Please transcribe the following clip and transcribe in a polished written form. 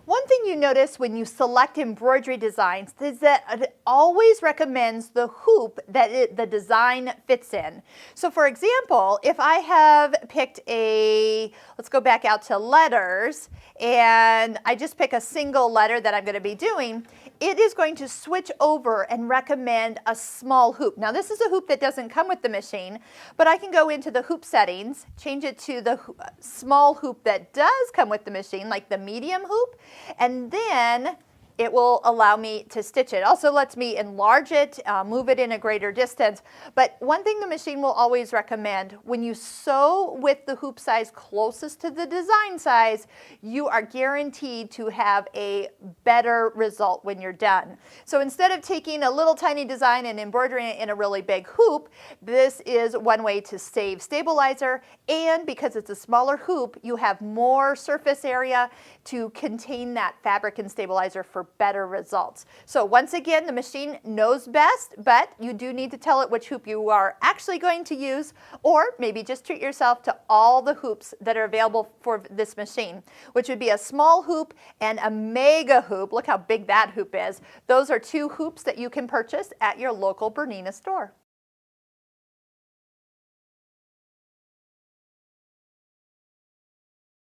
One thing you notice when you select embroidery designs is that it always recommends the hoop that the design fits in. So for example, if I have picked let's go back out to letters, and I just pick a single letter that I'm going to be doing, it is going to switch over and recommend a small hoop. Now this is a hoop that doesn't come with the machine, but I can go into the hoop settings, change it to the small hoop that does come with the machine, like the medium hoop, and then it will allow me to stitch it. Also lets me enlarge it, move it in a greater distance. But one thing the machine will always recommend, when you sew with the hoop size closest to the design size, you are guaranteed to have a better result when you're done. So instead of taking a little tiny design and embroidering it in a really big hoop, this is one way to save stabilizer, and because it's a smaller hoop, you have more surface area to contain that fabric and stabilizer for better results. So once again, the machine knows best, but you do need to tell it which hoop you are actually going to use, or maybe just treat yourself to all the hoops that are available for this machine, which would be a small hoop and a mega hoop. Look how big that hoop is. Those are two hoops that you can purchase at your local Bernina store.